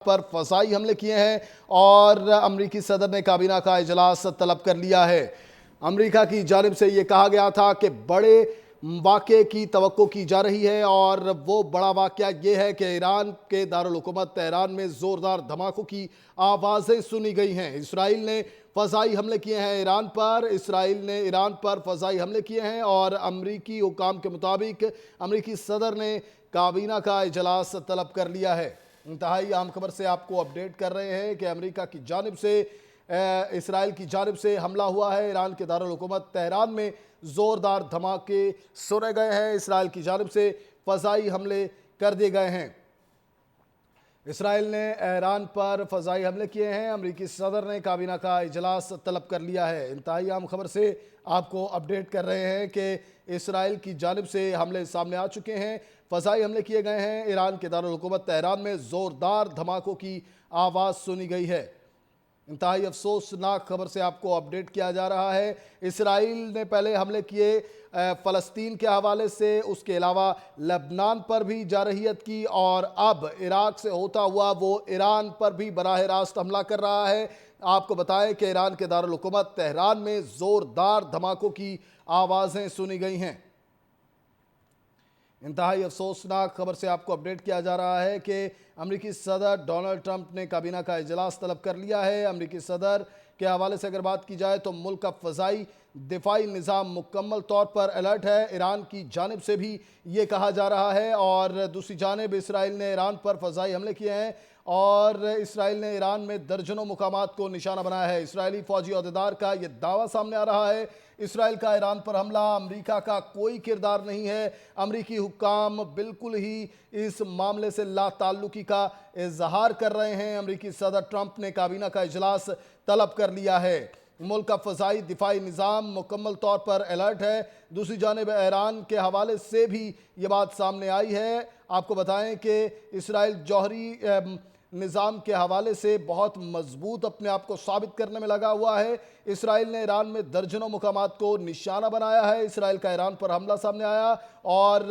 पर फ़ज़ाई हमले किए हैं और अमरीकी सदर ने काबीना का इजलास तलब कर लिया है। अमरीका की जानिब से ये कहा गया था कि बड़े वाक़े की तवक्को की जा रही है और वो बड़ा वाक़या ये है कि ईरान के दारुल हुकूमत तेहरान में ज़ोरदार धमाकों की आवाज़ें सुनी गई हैं। इसराइल ने फ़ज़ाई हमले किए हैं ईरान पर, इसराइल ने ईरान पर फ़ज़ाई हमले किए हैं और अमरीकी हुकाम के मुताबिक अमरीकी सदर ने काबीना का इजलास तलब कर लिया है। इंतहाई अहम खबर से आपको अपडेट कर रहे हैं कि अमेरिका की जानिब से इसराइल की जानिब से हमला हुआ है। ईरान के दारुल हुकूमत तेहरान में ज़ोरदार धमाके सुने गए हैं। इसराइल की जानिब से फ़ज़ाई हमले कर दिए गए हैं। इसराइल ने ईरान पर फ़ज़ाई हमले किए हैं। अमरीकी सदर ने काबीना का इजलास तलब कर लिया है। इंतहाई अहम खबर से आपको अपडेट कर रहे हैं कि इसराइल की जानिब से हमले सामने आ चुके हैं। फ़ज़ाई हमले किए गए हैं। ईरान के दारुल हुकूमत तेहरान में ज़ोरदार धमाकों की आवाज़ सुनी गई है। इंतहाई अफसोसनाक खबर से आपको अपडेट किया जा रहा है। इसराइल ने पहले हमले किए फ़लस्तीन के हवाले से, उसके अलावा लबनान पर भी जारहियत की और अब इराक से होता हुआ वो ईरान पर भी बराह रास्त हमला कर रहा है। आपको बताएं कि ईरान के दारुल हुकूमत तेहरान में ज़ोरदार धमाकों की आवाज़ें सुनी गई हैं। इंतहाई अफसोसनाक खबर से आपको अपडेट किया जा रहा है कि अमरीकी सदर डोनाल्ड ट्रंप ने काबीना का इजलास तलब कर लिया है। अमरीकी सदर के हवाले से अगर बात की जाए तो मुल्क का फ़ज़ाई दिफाई निज़ाम मुकम्मल तौर पर अलर्ट है। ईरान की जानिब से भी ये कहा जा रहा है और दूसरी जानिब इसराइल ने ईरान पर फ़ज़ाई हमले किए हैं और इसराइल ने ईरान में दर्जनों मुकामात को निशाना बनाया है। इसराइली फ़ौजी अहदेदार का ये दावा सामने आ रहा है इसराइल का ईरान पर हमला अमरीका का कोई किरदार नहीं है। अमरीकी हुक्काम बिल्कुल ही इस मामले से लाताल्लुकी का इजहार कर रहे हैं। अमरीकी सदर ट्रंप ने काबीना का इजलास तलब कर लिया है। मुल्क का फ़ज़ाई दिफाई निज़ाम मुकम्मल तौर पर अलर्ट है। दूसरी जानिब ईरान के हवाले से भी ये बात सामने आई है। आपको बताएं कि इसराइल जौहरी निज़ाम के हवाले से बहुत मजबूत अपने आप को साबित करने में लगा हुआ है। इसराइल ने ईरान में दर्जनों मुकामात को निशाना बनाया है। इसराइल का ईरान पर हमला सामने आया और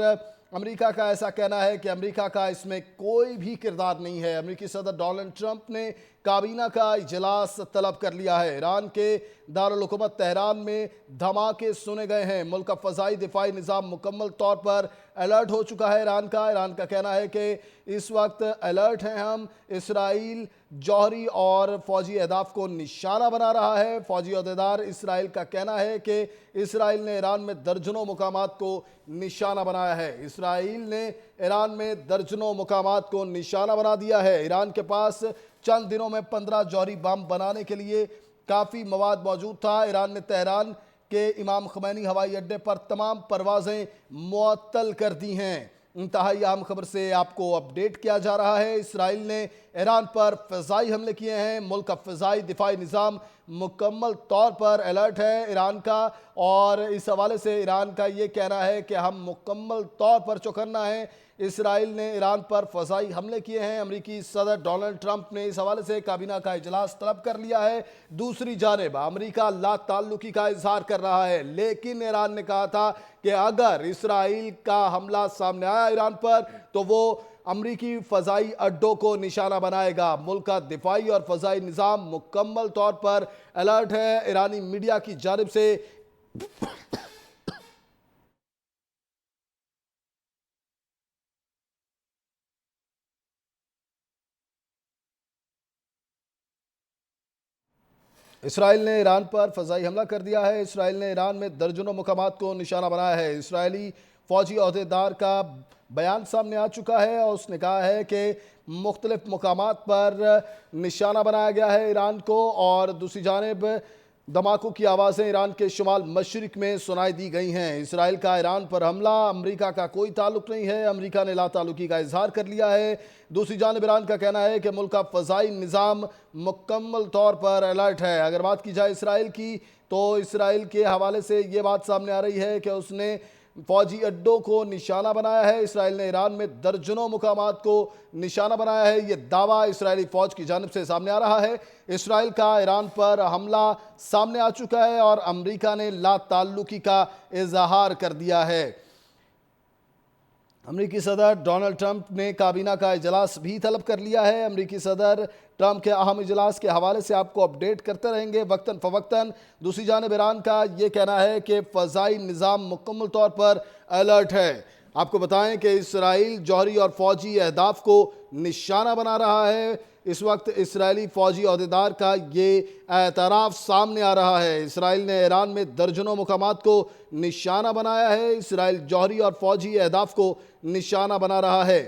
अमेरिका का ऐसा कहना है कि अमेरिका का इसमें कोई भी किरदार नहीं है। अमेरिकी सदर डोनाल्ड ट्रंप ने काबीना का इजलास तलब कर लिया है। ईरान के दारुल हुकूमत तेहरान में धमाके सुने गए हैं। मुल्क का फ़ज़ाई दिफाई निज़ाम मुकम्मल तौर पर अलर्ट हो चुका है। ईरान का कहना है कि इस वक्त अलर्ट हैं हम। इसराइल जौहरी और फ़ौजी अहदाफ को निशाना बना रहा है। फ़ौजी अहदेदार इसराइल का कहना है कि इसराइल ने ईरान में दर्जनों मुकामात को निशाना बनाया है। इसराइल ने ईरान में दर्जनों मुकामात को निशाना बना दिया है। ईरान के पास चंद दिनों में 15 जौहरी बम बनाने के लिए काफ़ी मवाद मौजूद था। ईरान ने तेहरान के इमाम ख़मैनी हवाई अड्डे पर तमाम परवाज़ें मुअत्तल कर दी हैं। इंतहाई अहम खबर से आपको अपडेट किया जा रहा है। इसराइल ने ईरान पर फ़ज़ाई हमले किए हैं। मुल्क का फ़ज़ाई दिफाई निज़ाम मुकम्मल तौर पर अलर्ट है ईरान का और इस हवाले से ईरान का ये कहना है कि हम मुकम्मल तौर पर चौकन्ना है। इसराइल ने ईरान पर फ़ज़ाई हमले किए हैं। अमरीकी सदर डोनाल्ड ट्रंप ने इस हवाले से काबीना का इजलास तलब कर लिया है। दूसरी जानिब अमरीका लाताल्लुकी का इजहार कर रहा है, लेकिन ईरान ने कहा था कि अगर इसराइल का हमला सामने आया ईरान पर तो वो अमरीकी फ़ज़ाई अड्डों को निशाना बनाएगा। मुल्क का दिफाई और फ़ज़ाई निज़ाम मुकम्मल तौर पर अलर्ट है। ईरानी मीडिया की जानिब से इसराइल ने ईरान पर फ़ज़ाई हमला कर दिया है। इसराइल ने ईरान में दर्जनों मुकामात को निशाना बनाया है। इसराइली फ़ौजी अहदेदार का बयान सामने आ चुका है और उसने कहा है कि मुख्तलिफ मुकामात पर निशाना बनाया गया है ईरान को और दूसरी जानिब धमाकों की आवाज़ें ईरान के शुमाल मशरिक में सुनाई दी गई हैं। इसराइल का ईरान पर हमला अमरीका का कोई ताल्लुक नहीं है। अमरीका ने लाताल्लुकी का इजहार कर लिया है। दूसरी जानिब ईरान का कहना है कि मुल्क का फ़ज़ाई निज़ाम मुकम्मल तौर पर अलर्ट है। अगर बात की जाए इसराइल की तो इसराइल के हवाले से ये बात सामने आ रही है कि उसने फ़ौजी अड्डों को निशाना बनाया है। इसराइल ने ईरान में दर्जनों मुकामात को निशाना बनाया है। ये दावा इसराइली फ़ौज की जानिब से सामने आ रहा है। इसराइल का ईरान पर हमला सामने आ चुका है और अमरीका ने लाताल्लुकी का इजहार कर दिया है। अमरीकी सदर डोनाल्ड ट्रंप ने काबीना का इजलास भी तलब कर लिया है। अमरीकी सदर ट्रंप के अहम इजलास के हवाले से आपको अपडेट करते रहेंगे वक्तन फवक्तन। दूसरी जानिब ईरान का ये कहना है कि फ़ज़ाई निज़ाम मुकम्मल तौर पर अलर्ट है। आपको बताएं कि इसराइल जौहरी और फौजी अहदाफ को निशाना बना रहा है। इस वक्त इसराइली फौजी अहदेदार का ये एतराफ़ सामने आ रहा है। इसराइल ने ईरान में दर्जनों मुकामात को निशाना बनाया है। इसराइल जौहरी और फौजी अहदाफ को निशाना बना रहा है।